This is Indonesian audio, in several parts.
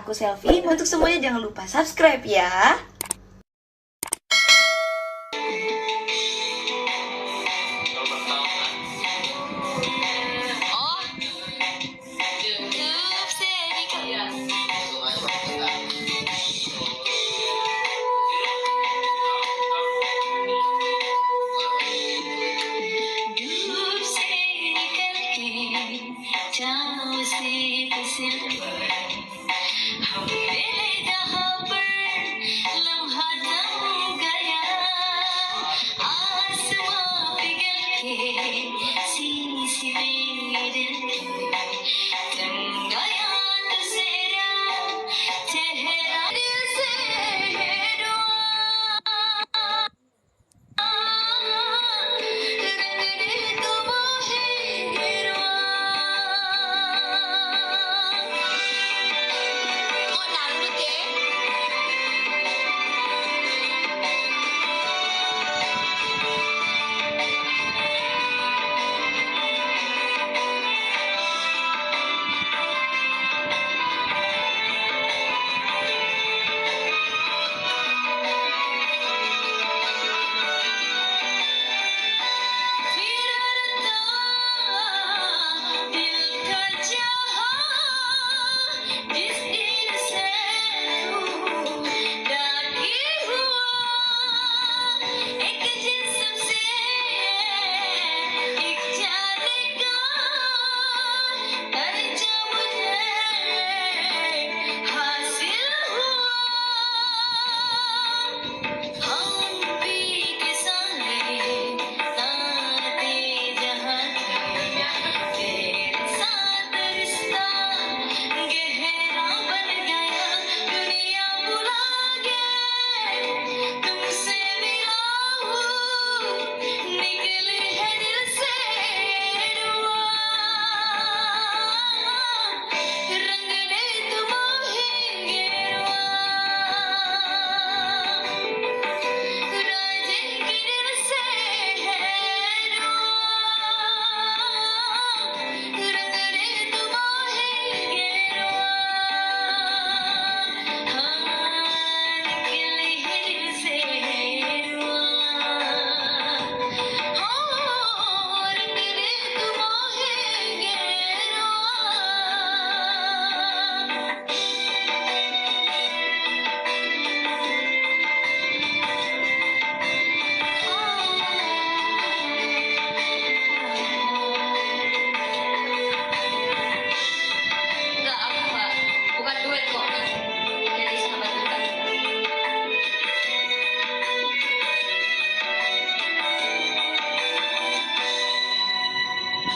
aku Selfie. Untuk semuanya jangan lupa subscribe ya.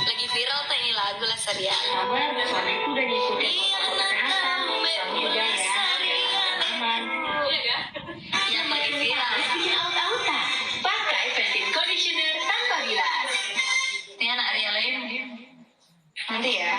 Lagi viral tuh ini lagu Lestarian. Kamu udah ngikutin kesehatan, kamu juga ya, aman. Iya kan? Yang lagi viral. Punya auta-auta, pakai Pantene conditioner tanpa bilas. Ini anak Ria lain. Nanti ya.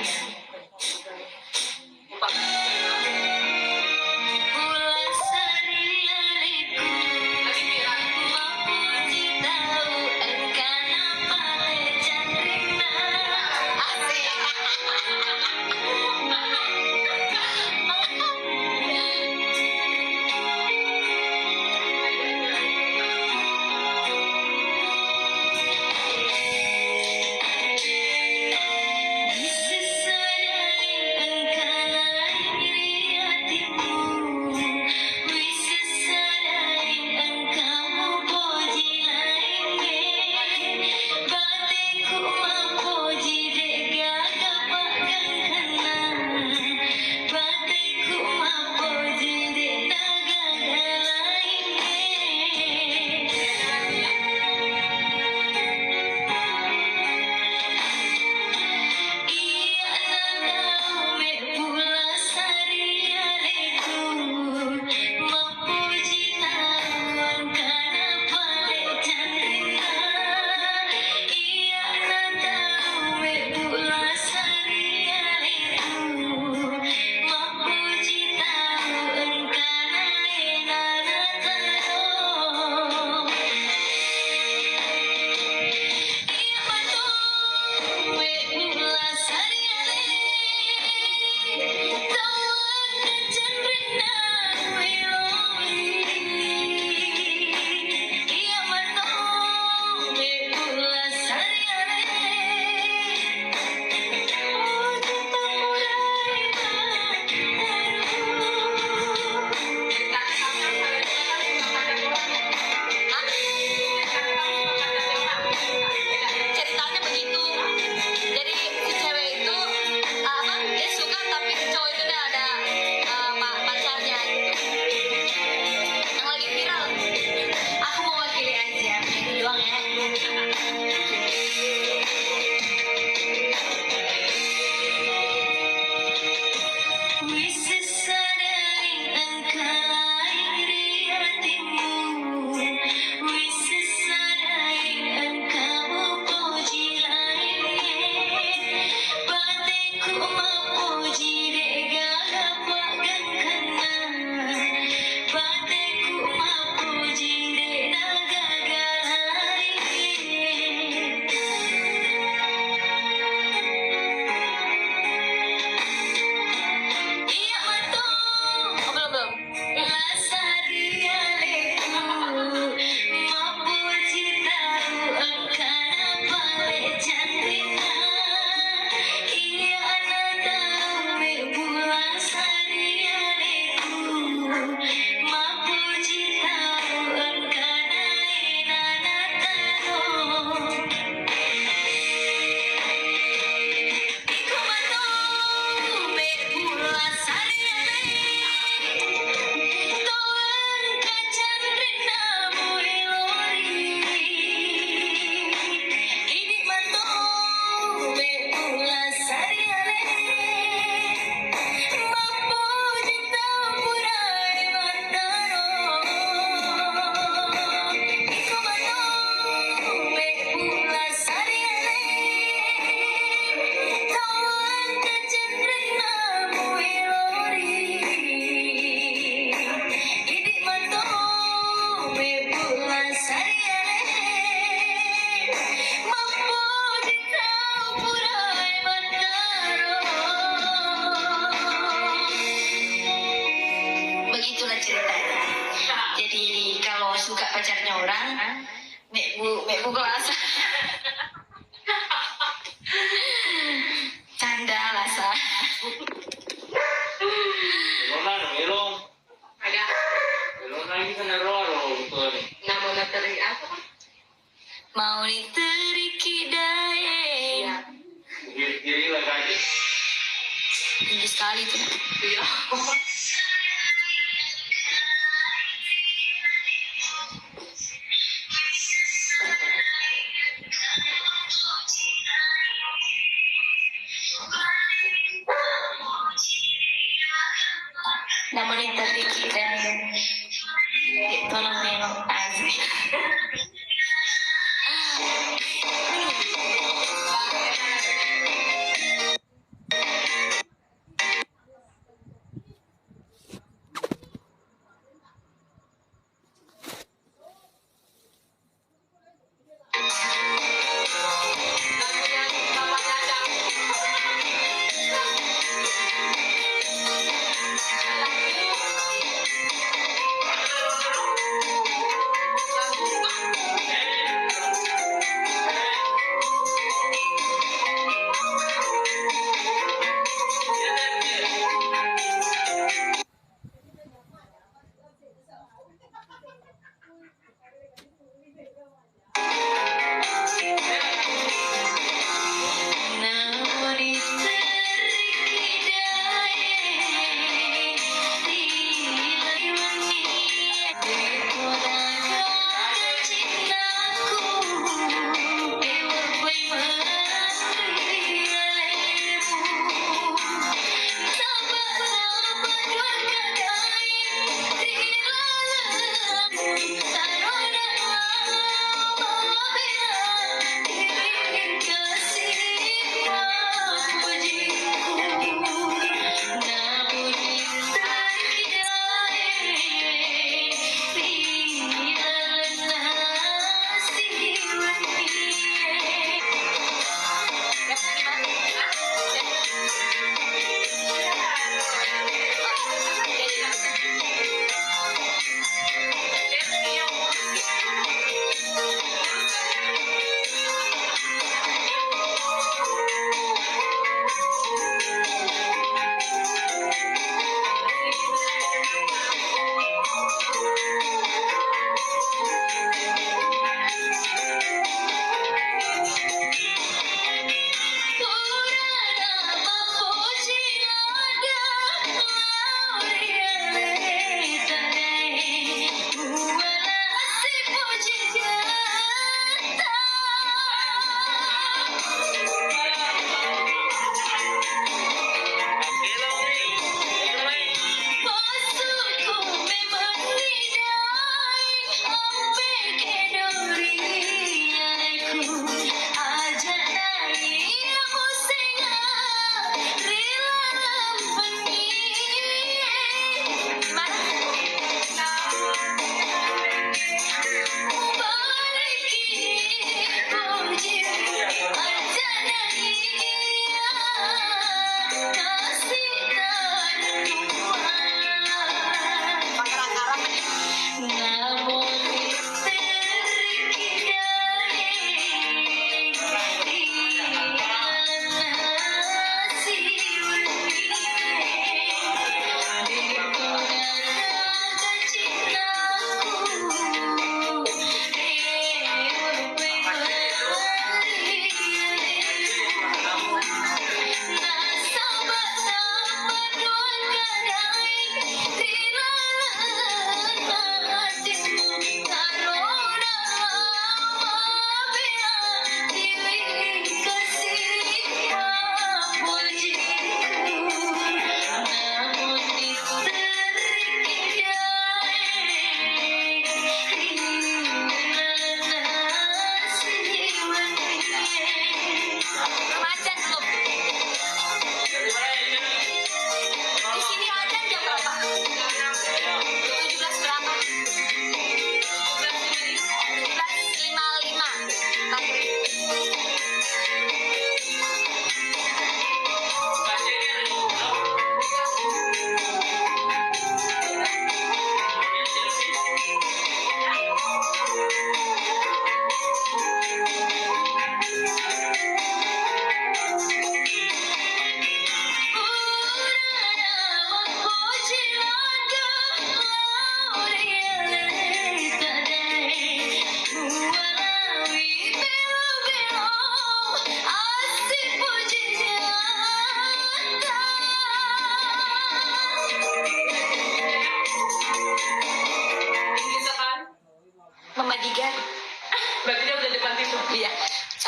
Mek bu kelas. Canda lah sa. Melong. Ada. Melong lagi kan naro betul. Nama nateri apa? Mau diteri kidaye. Iya. Kiri lah lagi. Tinggi sekali tuh. Iya. Namun diteri kidaye. Tolong nengok Aziz.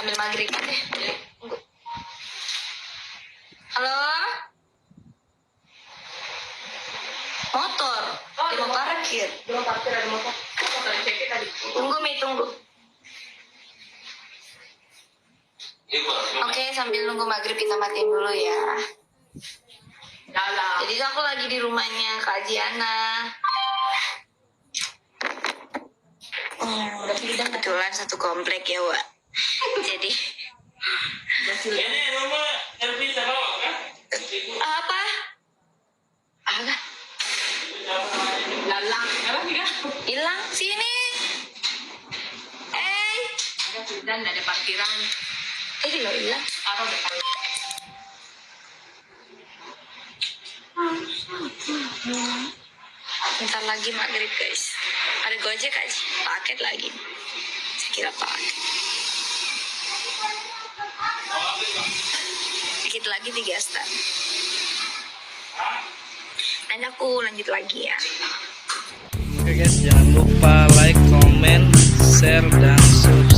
sambil maghrib. Tunggu. Halo? Motor? Dia mau parkir. Belum parkir ada motor. Motor cek tadi. Tunggu, Mi, tunggu. Oke, sambil nunggu maghrib kita matiin dulu ya. Dalam. Jadi aku lagi di rumahnya Kak Jiana. Kebetulan satu komplek ya, Wak. Jadi Ini rumah servis apa kan? apa? Apa? Lalang. Apa sih kan? Hilang sini. Dan ada parkiran. Ini loh hilang. Taruh depan. Bentar lagi maghrib guys. Ada Gojek aja, paket lagi. Saya kira paket. Dikit lagi 3 start. Nanti aku lanjut lagi ya. Oke guys, jangan lupa like, comment, share, dan subscribe.